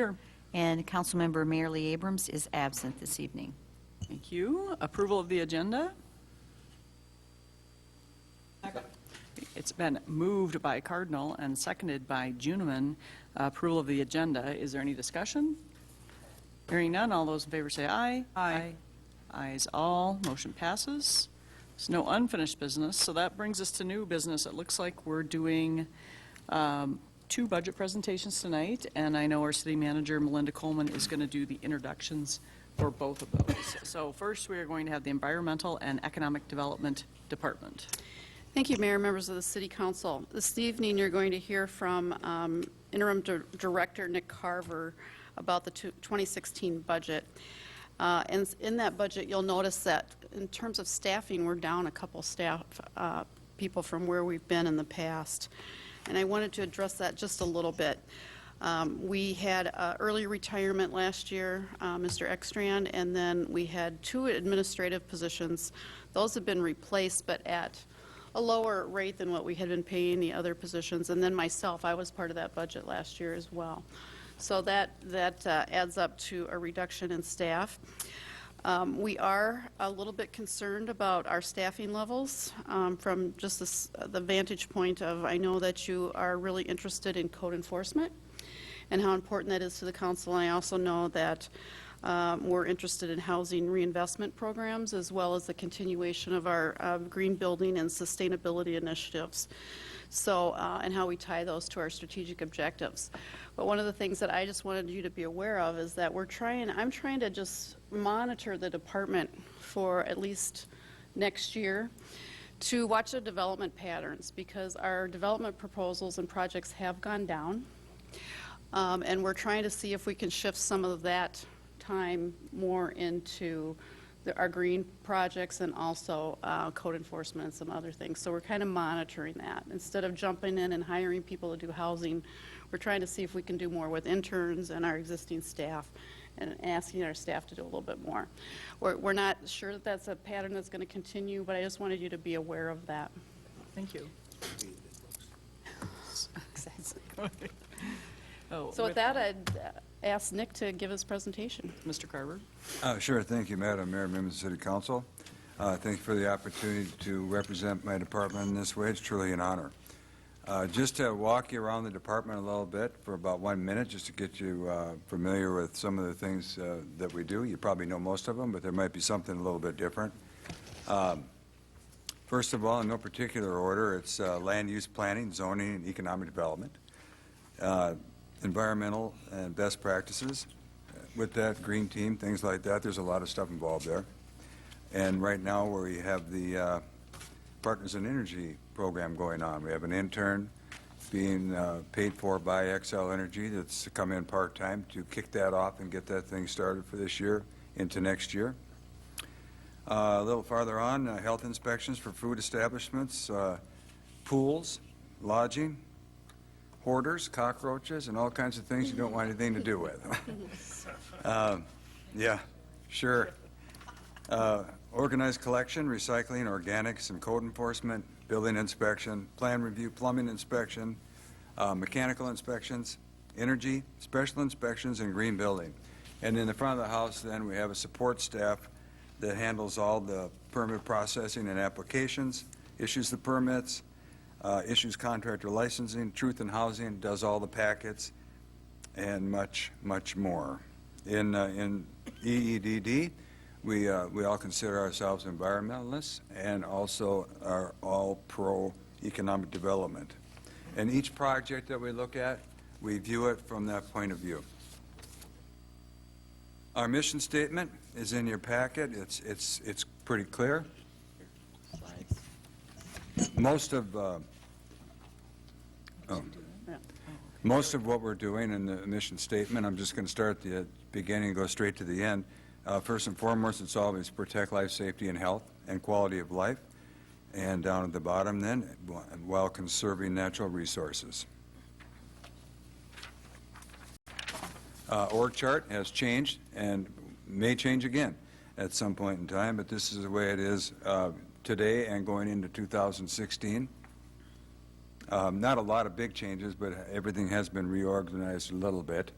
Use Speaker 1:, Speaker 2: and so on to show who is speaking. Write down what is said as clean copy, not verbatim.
Speaker 1: Here.
Speaker 2: And Councilmember Mayor Lee Abrams is absent this evening.
Speaker 1: Thank you. Approval of the agenda. It's been moved by Cardinal and seconded by Juniman. Approval of the agenda. Is there any discussion? Hearing none, all those in favor say aye.
Speaker 3: Aye.
Speaker 1: Ayes all. Motion passes. There's no unfinished business, so that brings us to new business. It looks like we're doing 2 budget presentations tonight, and I know our city manager, Melinda Coleman, is going to do the introductions for both of those. So first, we are going to have the Environmental and Economic Development Department.
Speaker 3: Thank you, Mayor, members of the City Council. This evening, you're going to hear from Interim Director Nick Carver about the 2016 budget. And in that budget, you'll notice that in terms of staffing, we're down a couple staff people from where we've been in the past. And I wanted to address that just a little bit. We had early retirement last year, Mr. Ekstrand, and then we had 2 administrative positions. Those have been replaced, but at a lower rate than what we had been paying the other positions. And then myself, I was part of that budget last year as well. So that adds up to a reduction in staff. We are a little bit concerned about our staffing levels from just the vantage point of, I know that you are really interested in code enforcement and how important that is to the council. And I also know that we're interested in housing reinvestment programs as well as the continuation of our green building and sustainability initiatives. So, and how we tie those to our strategic objectives. But one of the things that I just wanted you to be aware of is that I'm trying to just monitor the department for at least next year to watch the development patterns, because our development proposals and projects have gone down. And we're trying to see if we can shift some of that time more into our green projects and also code enforcement and some other things. So we're kind of monitoring that. Instead of jumping in and hiring people to do housing, we're trying to see if we can do more with interns and our existing staff and asking our staff to do a little bit more. We're not sure that that's a pattern that's going to continue, but I just wanted you to be aware of that.
Speaker 1: Thank you.
Speaker 3: So with that, I'd ask Nick to give his presentation.
Speaker 1: Mr. Carver.
Speaker 4: Sure. Thank you, Madam Mayor, members of the City Council. Thank you for the opportunity to represent my department in this way. It's truly an honor. Just to walk you around the department a little bit for about 1 minute, just to get you familiar with some of the things that we do. You probably know most of them, but there might be something a little bit different. First of all, in no particular order, it's land use planning, zoning, and economic development. Environmental and best practices. With that, green team, things like that. There's a lot of stuff involved there. And right now we have the Partners in Energy program going on. We have an intern being paid for by Xcel Energy that's come in part-time to kick that off and get that thing started for this year into next year. A little farther on, health inspections for food establishments, pools, lodging, hoarders, cockroaches, and all kinds of things you don't want anything to do with. Yeah, sure. Organized collection, recycling, organics, and code enforcement, building inspection, plan review, plumbing inspection, mechanical inspections, energy, special inspections, and green building. And in the front of the house, then, we have a support staff that handles all the permit processing and applications, issues the permits, issues contractor licensing, truth in housing, does all the packets, and much, much more. In EEDD, we all consider ourselves environmentalists and also are all pro-economic development. And each project that we look at, we view it from that point of view. Our mission statement is in your packet. It's pretty clear. Most of what we're doing in the mission statement, I'm just going to start at the beginning and go straight to the end. First and foremost, it's always protect life, safety, and health, and quality of life. And down at the bottom then, while conserving natural resources. Org chart has changed and may change again at some point in time, but this is the way it is today and going into 2016. Not a lot of big changes, but everything has been reorganized a little bit.